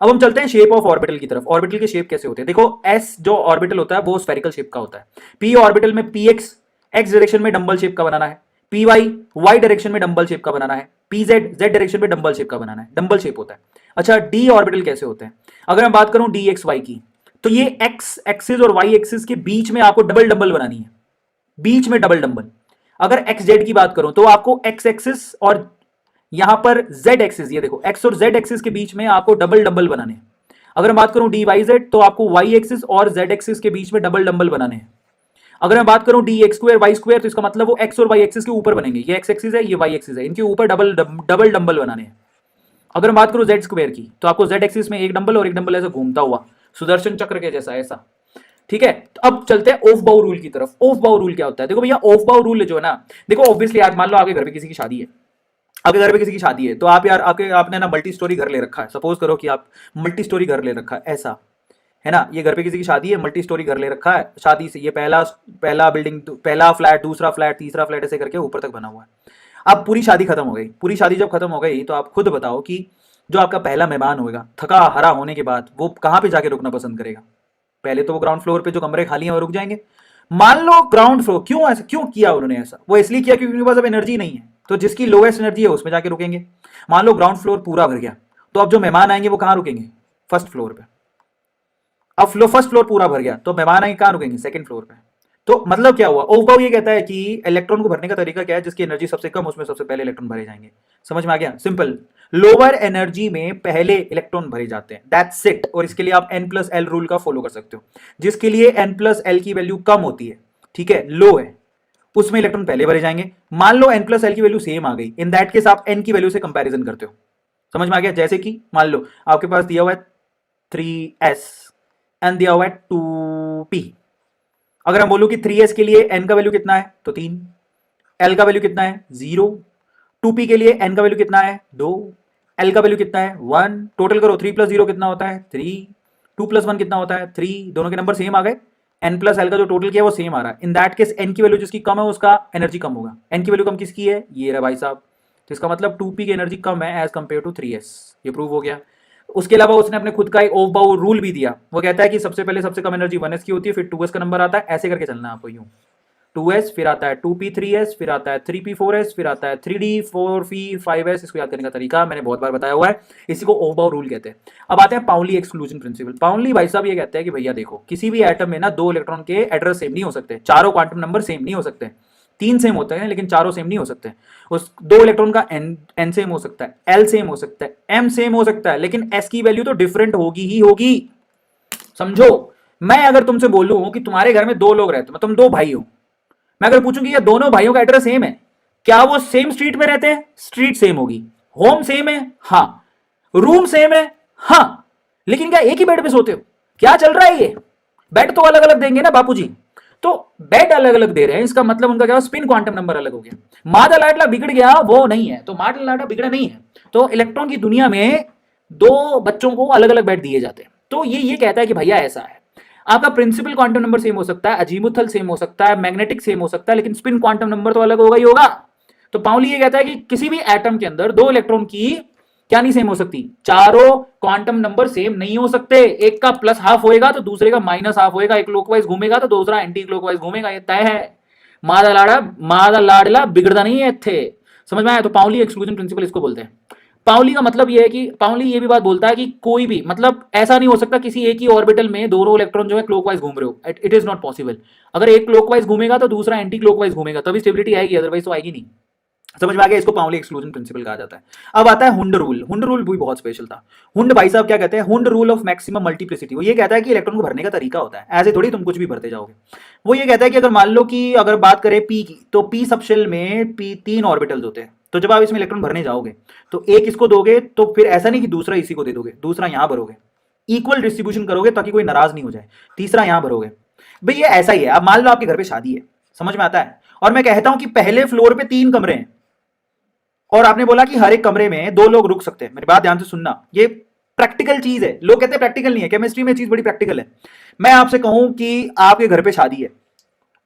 अब हम चलते हैं शेप ऑफ ऑर्बिटल की तरफ। ऑर्बिटल के शेप कैसे होते हैं? देखो, एस जो ऑर्बिटल होता है वो स्फेरिकल शेप का होता है। पी ऑर्बिटल में पी एक्स एक्स डायरेक्शन में डंबल शेप का बनाना है, पी वाई वाई डायरेक्शन में डंबल शेप का बनाना है, पी जेड जेड डायरेक्शन में डंबल शेप का बनाना है, डंबल शेप होता है। अच्छा, डी ऑर्बिटल कैसे होते हैं? अगर मैं बात करूं डी एक्स वाई की, तो ये एक्स एक्सिस और वाई एक्सिस के बीच में आपको डबल डंबल बनानी है, बीच में डबल डंबल। अगर एक्स जेड की बात करूं तो आपको एक्स एक्सिस और यहां पर जेड एक्सिस, ये देखो एक्स और जेड एक्सिस के बीच में आपको डबल डंबल बनाने हैं। अगर मैं बात करूं डी वाई जेड तो आपको वाई एक्सिस और जेड एक्सिस के बीच में डबल डंबल बनाने हैं। अगर मैं बात करूं D X square Y square तो इसका मतलब वो एक्स और वाई एक्सिस के ऊपर बनेंगे, ये एक्स एक्सिस है ये वाई एक्सिस है, इनके ऊपर डबल डबल डंबल बनाने हैं। अगर मैं बात करूं जेड स्क्वायर की तो आपको जेड एक्सिस में एक डंबल और एक डंबल ऐसा घूमता हुआ सुदर्शन चक्र के जैसा ऐसा। ठीक है, तो अब चलते हैं ऑफ बाउ रूल की तरफ। ऑफ बाउ रूल क्या होता है? देखो भैया, ऑफ बाउ रूल जो है ना, देखो ऑब्वियसली यार मान लो आपके घर पे किसी की शादी है, आपके घर पे किसी की शादी है तो आप यार आपने ना मल्टी स्टोरी घर ले रखा है। सपोज करो कि आप मल्टी स्टोरी घर ले रखा है, ऐसा है ना, ये घर पे किसी की शादी है, मल्टी स्टोरी घर ले रखा है, शादी से ये पहला पहला बिल्डिंग, पहला फ्लैट, दूसरा फ्लैट, तीसरा फ्लैट, ऐसे करके ऊपर तक बना हुआ है। अब पूरी शादी खत्म हो गई, पूरी शादी जब खत्म हो गई तो आप खुद बताओ कि जो आपका पहला मेहमान होगा थका हरा होने के बाद वो कहाँ पे जाके रुकना पसंद करेगा? पहले तो वो ग्राउंड फ्लोर पे जो कमरे खाली हैं वो रुक जाएंगे। मान लो ग्राउंड फ्लोर, क्यों ऐसा क्यों किया उन्होंने? ऐसा वो इसलिए किया क्योंकि उनके पास अब एनर्जी नहीं है, तो जिसकी लोएस्ट एनर्जी है उसमें जाके रुकेंगे। मान लो ग्राउंड फ्लोर पूरा भर गया, तो अब जो मेहमान आएंगे वो कहाँ रुकेंगे? फर्स्ट फ्लोर पे। अब फर्स्ट फ्लोर पूरा भर गया तो मेहमान आएंगे कहाँ रुकेंगे? सेकंड फ्लोर पे। तो मतलब क्या हुआ? ओवबाउ ये कहता है कि इलेक्ट्रॉन को भरने का तरीका क्या है? जिसकी एनर्जी सबसे कम उसमें सबसे पहले इलेक्ट्रॉन भरे जाएंगे। समझ में आ गया? सिंपल, लोअर एनर्जी में पहले इलेक्ट्रॉन भरे जाते हैं, दैट्स इट। और इसके लिए आप n प्लस एल रूल का फॉलो कर सकते हो, जिसके लिए n प्लस एल की वैल्यू कम होती है, ठीक है, लो है, उसमें इलेक्ट्रॉन पहले भरे जाएंगे। मान लो n प्लस एल की वैल्यू सेम आ गई, इन दैट केस आप n की वैल्यू से कंपैरिजन करते हो। समझ में आ गया? जैसे कि मान लो आपके पास दिया हुआ है 3s एंड दिया हुआ है 2p। अगर हम बोलूं कि 3s के लिए n का वैल्यू कितना है तो 3, l का वैल्यू कितना है 0, 2p के लिए n का वैल्यू कितना है 2, l का वैल्यू कितना है 1, टोटल करो 3 प्लस 0 कितना होता है 3, 2 प्लस 1 कितना होता है 3, दोनों के नंबर सेम आ गए, n प्लस l का जो टोटल किया वो सेम आ रहा है। इन दैट केस n की वैल्यू जिसकी कम है उसका एनर्जी कम होगा। n की वैल्यू कम किसकी है? ये रहा भाई साहब, तो इसका मतलब 2p की एनर्जी कम है एज कंपेयर टू 3s। ये प्रूव हो गया। उसके अलावा उसने अपने खुद का एक ऑफ बाउ रूल भी दिया, वो कहता है कि सबसे पहले सबसे कम एनर्जी 1s की होती है, फिर 2s का नंबर आता है, ऐसे करके चलना है आपको, यूं 2s फिर आता है 2p 3s फिर आता है 3p 4s फिर आता है 3d 4p 5s। इसको याद करने का तरीका मैंने बहुत बार बताया हुआ है, इसी को ऑफ बाउ रूल कहते हैं। अब आते हैं पाउली एक्सक्लूजन प्रिंसिपल। पाउली भाई साहब ये कहते हैं कि भैया देखो, किसी भी एटम में ना दो इलेक्ट्रॉन के एड्रेस सेम नहीं हो सकते, चारों क्वांटम नंबर सेम नहीं हो सकते, तीन सेम होते हैं लेकिन चारों सेम नहीं हो सकते। उस दो इलेक्ट्रॉन का एन सेम हो सकता है, एल सेम हो सकता है, एम सेम हो सकता है, लेकिन एस की वैल्यू तो डिफरेंट होगी ही होगी। समझो, मैं अगर तुमसे बोलूं कि तुम्हारे घर में दो लोग रहते हो, तुम दो भाई हो, मैं अगर पूछूं कि ये दोनों भाइयों का एड्रेस सेम है, क्या वो सेम स्ट्रीट में रहते हैं? स्ट्रीट सेम होगी। होम सेम है? हाँ। रूम सेम है? हाँ। लेकिन क्या एक ही बेड पे सोते हो? क्या चल रहा है ये? बेड तो अलग अलग देंगे ना बापूजी। तो बेड अलग अलग दे रहे हैं, इसका मतलब उनका क्या? स्पिन क्वांटम नंबर अलग हो गया। मादा लाडला बिगड़ गया वो नहीं है, तो मादा लाडला बिगड़ा नहीं है। तो इलेक्ट्रॉन की दुनिया में दो बच्चों को अलग अलग बेड दिए जाते हैं। तो ये कहता है कि भैया ऐसा है, आपका प्रिंसिपल क्वांटम नंबर सेम हो सकता है, अजीमुथल सेम हो सकता है, मैग्नेटिक सेम हो सकता है, लेकिन स्पिन क्वांटम नंबर तो अलग होगा ही होगा। तो पाउली ये कहता है कि किसी भी एटम के अंदर दो इलेक्ट्रॉन की क्या नहीं सेम हो सकती? चारों क्वांटम नंबर सेम नहीं हो सकते। एक का प्लस हाफ होएगा तो दूसरे का माइनस हाफ होएगा, एक क्लॉकवाइज घूमेगा तो दूसरा एंटी क्लॉकवाइज घूमेगा, ये तय है। मादा लाडला बिगड़ता नहीं है इत्थे। समझ में आया? तो पाउली एक्सक्लूजन प्रिंसिपल इसको बोलते हैं। पाउली का मतलब ये है कि पाउली ये भी बात बोलता है कि कोई भी मतलब ऐसा नहीं हो सकता किसी एक ही ऑर्बिटल में दोनों इलेक्ट्रॉन जो है क्लॉकवाइज घूम रहे हो, इट इज नॉट पॉसिबल। अगर एक क्लॉकवाइज घूमेगा तो दूसरा एंटी क्लॉकवाइज घूमेगा, तभी स्टेबिलिटी आएगी, अदरवाइज तो आएगी नहीं। समझ में आ गया? इसको पाउली एक्सक्लूजन प्रिंसिपल कहा जाता है। अब आता है हुंड रूल। हुंड रूल भी बहुत स्पेशल था। हुंड भाई साहब क्या कहते हैं? Hund rule of maximum multiplicity. वो ये कहता है कि इलेक्ट्रॉन को भरने का तरीका होता है, ऐसे थोड़ी तुम कुछ भी भरते जाओगे। वो ये कहता है कि अगर मान लो कि अगर बात करें पी की, तो पी सबशेल में पी 3 ऑर्बिटल्स होते हैं, तो जब आप इसमें इलेक्ट्रॉन भरने जाओगे तो एक इसको दोगे तो फिर ऐसा नहीं कि दूसरा इसी को दे दोगे, दूसरा यहां भरोगे, इक्वल डिस्ट्रीब्यूशन करोगे ताकि कोई नाराज नहीं हो जाए, तीसरा यहां भरोगे। भाई ये ऐसा ही है। अब मान लो आपके घर पे शादी है, समझ में आता है, और मैं कहता हूं कि पहले फ्लोर पे 3 कमरे हैं और आपने बोला कि हर एक कमरे में 2 लोग रुक सकते हैं। मेरी बात ध्यान से सुनना, ये प्रैक्टिकल चीज है। लोग कहते हैं प्रैक्टिकल नहीं है, केमिस्ट्री में चीज बड़ी प्रैक्टिकल है। मैं आपसे कहूं कि आपके घर पे शादी है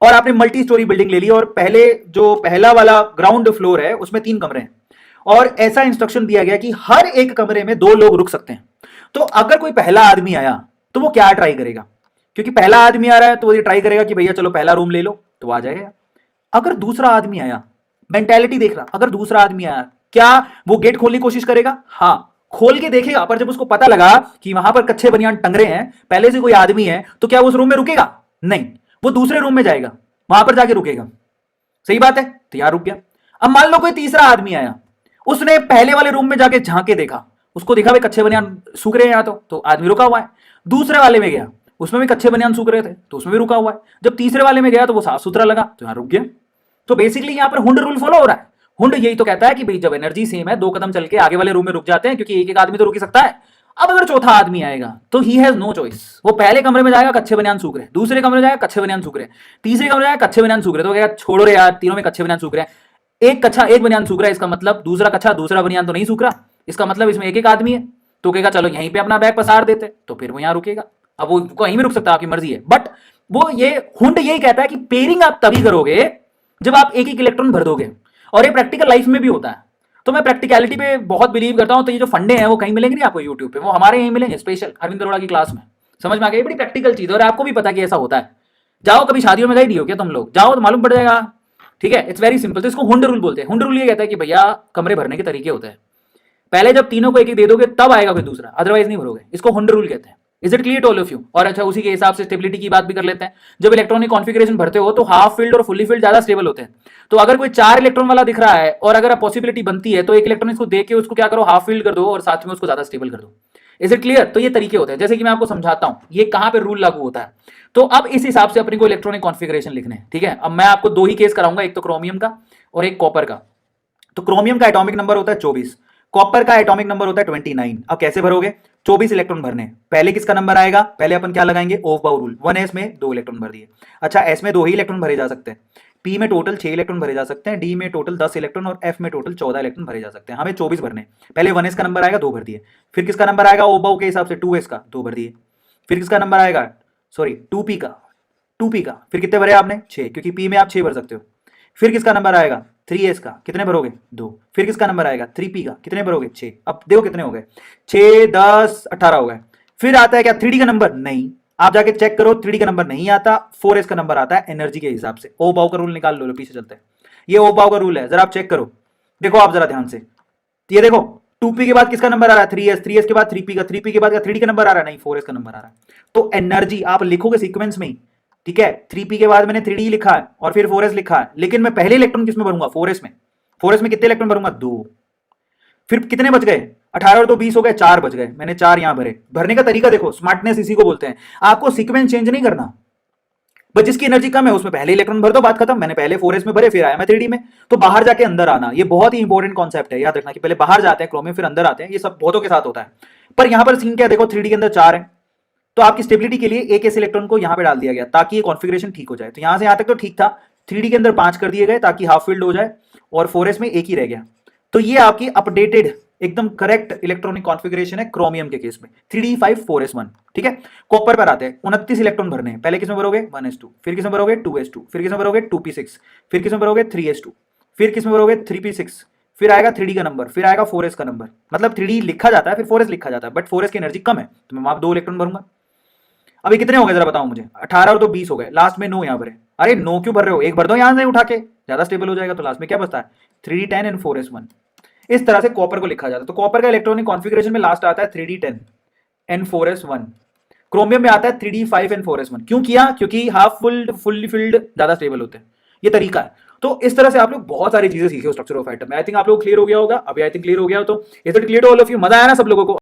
और आपने मल्टी स्टोरी बिल्डिंग ले ली और पहले जो पहला वाला ग्राउंड फ्लोर है उसमें 3 कमरे हैं और ऐसा इंस्ट्रक्शन दिया गया कि हर एक कमरे में 2 लोग रुक सकते हैं। तो अगर कोई पहला आदमी आया तो वो क्या ट्राई करेगा, क्योंकि पहला आदमी आ रहा है तो वो ये ट्राई करेगा कि भैया चलो पहला रूम ले लो, तो आ जाएगा। अगर दूसरा आदमी आया, मेंटेलिटी देख रहा, अगर दूसरा आदमी आया, क्या वो गेट खोलने की कोशिश करेगा? हाँ, खोल के देखेगा, पर जब उसको पता लगा कि वहां पर कच्चे बनियान टंग रहे हैं, पहले से कोई आदमी है, तो क्या वो उस रूम में रुकेगा? नहीं, वो दूसरे रूम में जाएगा, वहां पर जाके रुकेगा। सही बात है, तो यहां रुक गया। अब मान लो कोई तीसरा आदमी आया, उसने पहले वाले रूम में जाके झांके देखा, उसको देखा भाई कच्चे बनियान सूख रहे हैं यहाँ, तो आदमी रुका हुआ है। दूसरे वाले में गया, उसमें भी कच्चे बनियान सूख रहे थे, तो उसमें भी रुका हुआ है। जब तीसरे वाले में गया तो वो साफ सुथरा लगा, तो यहां रुक गया। तो बेसिकली यहां पर हुंड रूल फॉलो हो रहा है। हुंड यही तो कहता है कि भाई जब एनर्जी सेम है, 2 कदम चल के आगे वाले रूम में रुक जाते हैं, क्योंकि एक एक आदमी तो रुक ही सकता है। अब अगर चौथा आदमी आएगा तो ही हैज नो चॉइस, वो पहले कमरे में जाएगा कच्चे बनियान सूख रहे, दूसरे कमरे में जाएगा कच्चे बनियान सूख रहे, तीसरे कमरे में जाएगा कच्चे बनियान सूख रहे, तो कहेगा छोड़ो रे यार, तीनों में कच्चे बनियान सूख रहे हैं। एक कच्चा एक बनियान सूख रहा है, इसका मतलब दूसरा कच्चा दूसरा बनियान तो नहीं सूख रहा, इसका मतलब इसमें एक एक आदमी है। तो कहेगा चलो यहीं पे अपना बैग पसार देते, तो फिर वो यहां रुकेगा। अब वो कहीं भी रुक सकता है, आपकी मर्जी है। बट वो ये हुंड यही कहता है कि पेयरिंग आप तभी करोगे जब आप एक एक इलेक्ट्रॉन भर दोगे, और ये प्रैक्टिकल लाइफ में भी होता है। तो मैं प्रैक्टिकलिटी पे बहुत बिलीव करता हूं, तो ये जो फंडे हैं वो कहीं मिलेंगे नहीं आपको यूट्यूब पे, वो हमारे यहीं मिलेंगे, स्पेशल अरविंद अरोड़ा की क्लास में। समझ में आ गया, बड़ी प्रैक्टिकल चीज है, और आपको भी पता कि ऐसा होता है। जाओ कभी शादियों में गए नहीं हो क्या तुम लोग, जाओ तो मालूम पड़ जाएगा। ठीक है, इट्स वेरी सिंपल। तो इसको हुंड रूल बोलते हैं। हुंड रूल ये कहता है कि भैया कमरे भरने के तरीके होते हैं, पहले जब तीनों को एक एक दे दोगे तब आएगा कोई दूसरा, अदरवाइज नहीं भरोगे। इसको हुंड रूल कहते हैं। Is it clear to all of you? और अच्छा, उसी के हिसाब से स्टेबिलिटी की बात भी कर लेते हैं। जब इलेक्ट्रॉनिक कॉन्फ़िगरेशन भरते हो तो हाफ फील्ड और फुल्ली फील्ड ज्यादा स्टेबल होते हैं। तो अगर कोई 4 इलेक्ट्रॉन वाला दिख रहा है और अगर पॉसिबिलिटी बनती है तो एक इलेक्ट्रॉन इसको देके उसको क्या करो, हाफ फील्ड कर दो और साथ में उसको ज्यादा स्टेबल कर दो। Is it clear? तो ये तरीके होते हैं, जैसे कि मैं आपको समझाता हूं ये कहां पे रूल लागू होता है। तो अब इस हिसाब से अपने को इलेक्ट्रॉनिक कॉन्फ़िगरेशन लिखने हैं। ठीक है, अब मैं आपको 2 ही केस कराऊंगा, एक तो क्रोमियम का और एक कॉपर का। तो क्रोमियम का एटॉमिक नंबर होता है 24, कॉपर का एटॉमिक नंबर होता है 29। अब कैसे भरोगे? 24 इलेक्ट्रॉन भरने, पहले किसका नंबर आएगा? पहले अपन क्या लगाएंगे? ओफ बाउ रूल। 1s में 2 इलेक्ट्रॉन भर दिए। अच्छा, s में 2 ही इलेक्ट्रॉन भरे जा सकते हैं, p में टोटल 6 इलेक्ट्रॉन भरे जा सकते हैं, d में टोटल 10 इलेक्ट्रॉन और f में टोटल 14 इलेक्ट्रॉन भरे जा सकते हैं। हमें 24 भरने। पहले 1s का नंबर आएगा, 2 भर दिए। फिर किसका नंबर आएगा ओफ बाउ के हिसाब से? 2s का, 2 भर दिए। फिर किसका नंबर आएगा? सॉरी 2p का, 2p का। फिर कितने भरे आपने? 6, क्योंकि p में आप 6 भर सकते हो। फिर किसका नंबर आएगा? 3s का, कितने भरोगे? 2। फिर किसका नंबर आएगा? 3p का, कितने भरोगे? 6। अब देखो कितने हो गए, 6 10 18 हो गए। फिर आता है क्या 3d का नंबर? नहीं, आप जाके चेक करो 3d का नंबर नहीं आता, 4s का नंबर आता है एनर्जी के हिसाब से। ओ बाउ का रूल निकाल लो, पीछे चलते हैं। ये ओ बाउ का रूल है, जरा आप चेक करो, देखो आप जरा ध्यान से। ये देखो 2p के बाद किसका नंबर आ रहा है? 3s, 3s के बाद 3p का, 3p के बाद 3d का नंबर आ रहा है? नहीं, 4s का नंबर आ रहा है। तो एनर्जी आप लिखोगे सीक्वेंस में ही। ठीक है, 3p के बाद मैंने 3d लिखा है और फिर 4s लिखा है, लेकिन मैं पहले इलेक्ट्रॉन किसमें भरूंगा? 4s में। 4s में कितने इलेक्ट्रॉन भरूंगा? 2। फिर कितने बच गए? 18 और 2 20 हो गए, 4 बच गए, मैंने 4 यहां भरे। भरने का तरीका देखो, स्मार्टनेस इसी को बोलते हैं। आपको सीक्वेंस चेंज नहीं करना, बस जिसकी एनर्जी कम है उसमें पहले इलेक्ट्रॉन भर दो, बात खत्म। मैंने पहले 4s में भरे, फिर आया मैं 3d में। तो बाहर जाके अंदर आना, ये बहुत ही इंपॉर्टेंट कॉन्सेप्ट है, याद रखना कि पहले बाहर जाते हैं क्रोमियम, फिर अंदर आते हैं। ये सब बहुतों के साथ होता है, पर यहां पर सीन क्या देखो, 3d के अंदर 4 है, तो आपकी स्टेबिलिटी के लिए एक ऐसे इलेक्ट्रॉन को यहां पे डाल दिया गया ताकि ये कॉन्फ़िगरेशन ठीक हो जाए। तो यहां से यहां तक तो ठीक था, 3d के अंदर 5 कर दिए गए ताकि हाफ फील्ड हो जाए, और 4s में एक ही रह गया। तो ये आपकी अपडेटेड एकदम करेक्ट इलेक्ट्रॉनिक कॉन्फ़िगरेशन है क्रोमियम के केस में, 3d5 4s1। ठीक है, कॉपर पर आते हैं। 29 इलेक्ट्रॉन भरने हैं, पहले किसमें भरोगे? 1s2, फिर किसमें भरोगे? 2s2, फिर किसमें भरोगे? 2p6, फिर किसमें भरोगे? 3s2, फिर किसमें भरोगे? 3p6, फिर आएगा 3d का नंबर, फिर आएगा 4s का नंबर। मतलब 3d लिखा जाता है फिर 4s लिखा जाता है, बट 4s की एनर्जी कम है, तो मैं वहां 2 इलेक्ट्रॉन भरूंगा। अभी कितने हो गए जरा बताओ मुझे? 18 और 2 20 हो गए, लास्ट में 9 यहां भरे। अरे 9 क्यों भर रहे हो? एक भर दो यहां से उठा के, ज्यादा स्टेबल हो जाएगा। तो लास्ट में क्या बचता है? 3d10 and 4s1। इस तरह से कॉपर को लिखा जाता है। तो कॉपर का इलेक्ट्रॉनिक कॉन्फ़िगरेशन में लास्ट आता है 3d10 एंड 4s1। क्रोमियम में आता है 3d5 एंड 4s1। क्यों किया? क्योंकि हाफ फुल्ड फुल्ली फिल्ड ज्यादा स्टेबल होते हैं, ये तरीका है। तो इस तरह से आप लोग बहुत सारी चीजें सीखे हो स्ट्रक्चर ऑफ एटम में। आई थिंक आप लोग क्लियर हो गया होगा। अभी आई थिंक क्लियर हो गया हो, तो is it clear to all of you? मजा आया ना सब लोगों को?